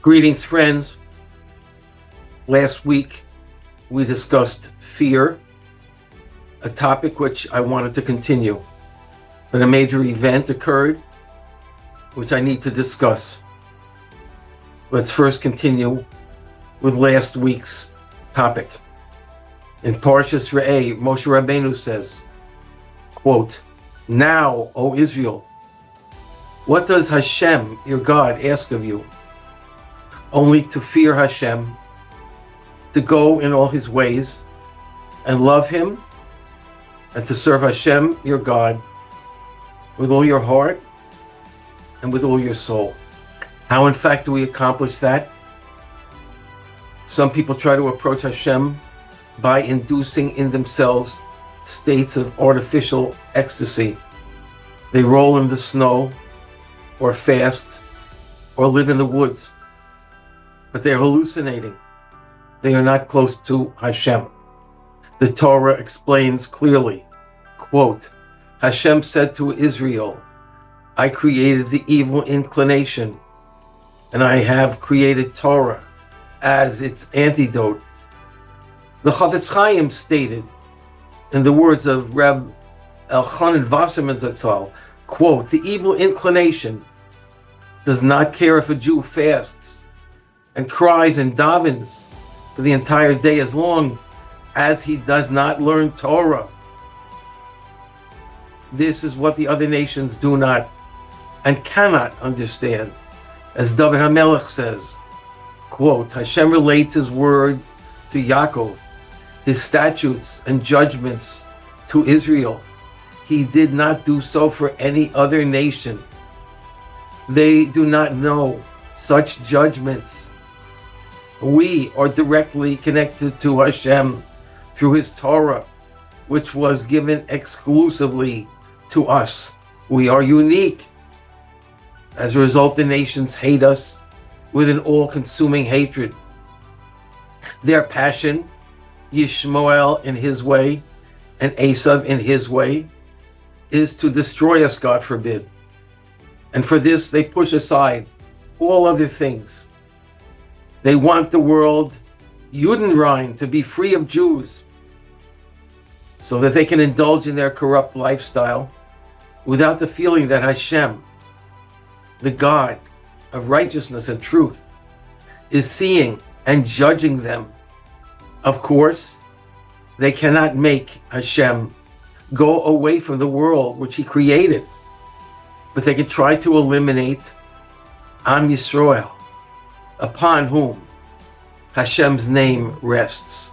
Greetings, friends. Last week, we discussed fear, a topic which I wanted to continue. But a major event occurred, which I need to discuss. Let's first continue with last week's topic. In Parshas Re'ay, Moshe Rabbeinu says, quote, "Now, O Israel, what does Hashem, your God, ask of you? Only to fear Hashem, to go in all his ways, and love him, and to serve Hashem, your God, with all your heart and with all your soul." How, in fact, do we accomplish that? Some people try to approach Hashem by inducing in themselves states of artificial ecstasy. They roll in the snow, or fast, or live in the woods. But they are hallucinating. They are not close to Hashem. The Torah explains clearly, quote, Hashem said to Israel, I created the evil inclination, and I have created Torah as its antidote. The Chafetz Chaim stated, in the words of Reb Elchanan Wasserman Zatzal, quote, the evil inclination does not care if a Jew fasts and cries and davens for the entire day as long as he does not learn Torah. This is what the other nations do not and cannot understand. As David HaMelech says, quote, Hashem relates his word to Yaakov, his statutes and judgments to Israel. He did not do so for any other nation. They do not know such judgments. We are directly connected to Hashem through his Torah, which was given exclusively to us. We are unique. As a result, the nations hate us with an all-consuming hatred. Their passion, Yishmael in his way and Esav in his way, is to destroy us, God forbid. And for this, they push aside all other things. They want the world, Judenrein, to be free of Jews, so that they can indulge in their corrupt lifestyle without the feeling that Hashem, the God of righteousness and truth, is seeing and judging them. Of course, they cannot make Hashem go away from the world which he created, but they can try to eliminate Am Yisrael, upon whom Hashem's name rests.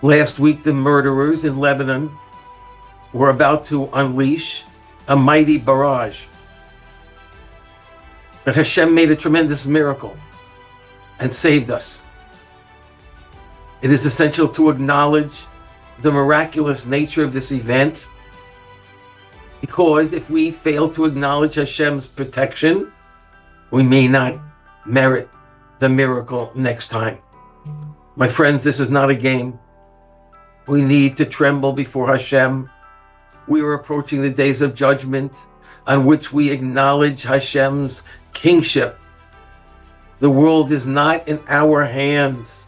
Last week, the murderers in Lebanon were about to unleash a mighty barrage. But Hashem made a tremendous miracle and saved us. It is essential to acknowledge the miraculous nature of this event, because if we fail to acknowledge Hashem's protection, we may not merit the miracle next time. My friends, this is not a game. We need to tremble before Hashem. We are approaching the days of judgment on which we acknowledge Hashem's kingship. The world is not in our hands.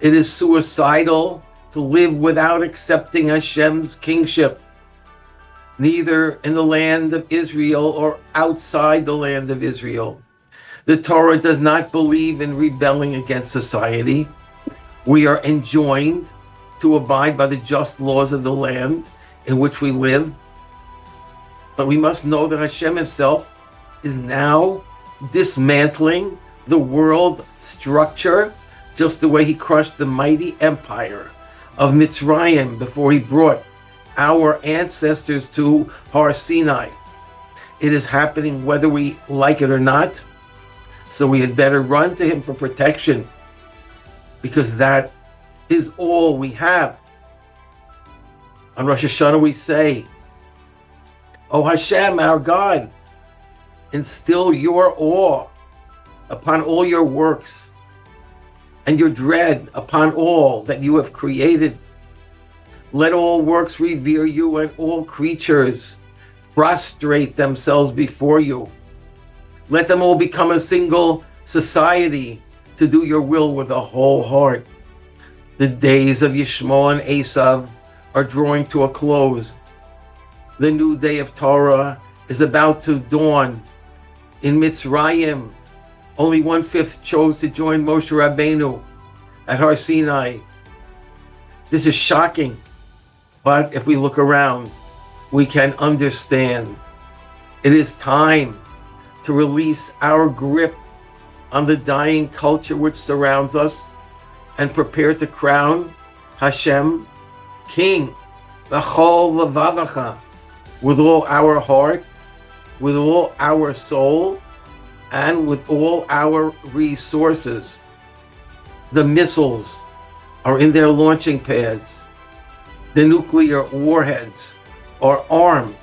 It is suicidal to live without accepting Hashem's kingship, neither in the land of Israel or outside the land of Israel. The Torah does not believe in rebelling against society. We are enjoined to abide by the just laws of the land in which we live. But we must know that Hashem himself is now dismantling the world structure, just the way he crushed the mighty empire of Mitzrayim before he brought our ancestors to Har Sinai. It is happening whether we like it or not, so we had better run to him for protection, because that is all we have. On Rosh Hashanah we say, O Hashem, our God, instill your awe upon all your works and your dread upon all that you have created. Let all works revere you and all creatures prostrate themselves before you. Let them all become a single society to do your will with a whole heart. The days of Yishmael and Esav are drawing to a close. The new day of Torah is about to dawn. In Mitzrayim, only 1/5 chose to join Moshe Rabbeinu at Har Sinai. This is shocking, but if we look around, we can understand. It is time to release our grip on the dying culture which surrounds us and prepare to crown Hashem King, V'chol Levavacha, with all our heart, with all our soul, and with all our resources. The missiles are in their launching pads. The nuclear warheads are armed.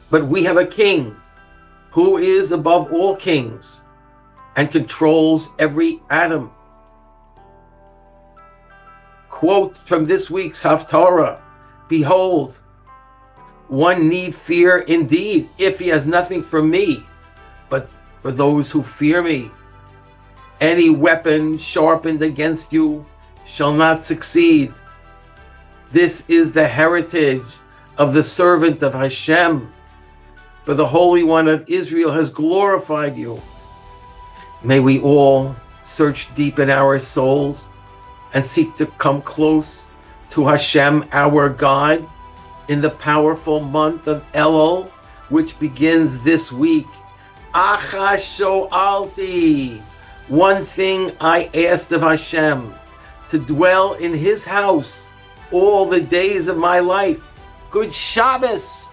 But we have a king who is above all kings and controls every atom. Quote from this week's Haftarah, behold, one need fear indeed if he has nothing for me, but for those who fear me. Any weapon sharpened against you shall not succeed. This is the heritage of the servant of Hashem, for the Holy One of Israel has glorified you. May we all search deep in our souls and seek to come close to Hashem, our God, in the powerful month of Elul, which begins this week. Achasho'alti. One thing I asked of Hashem, to dwell in his house all the days of my life. Good Shabbos.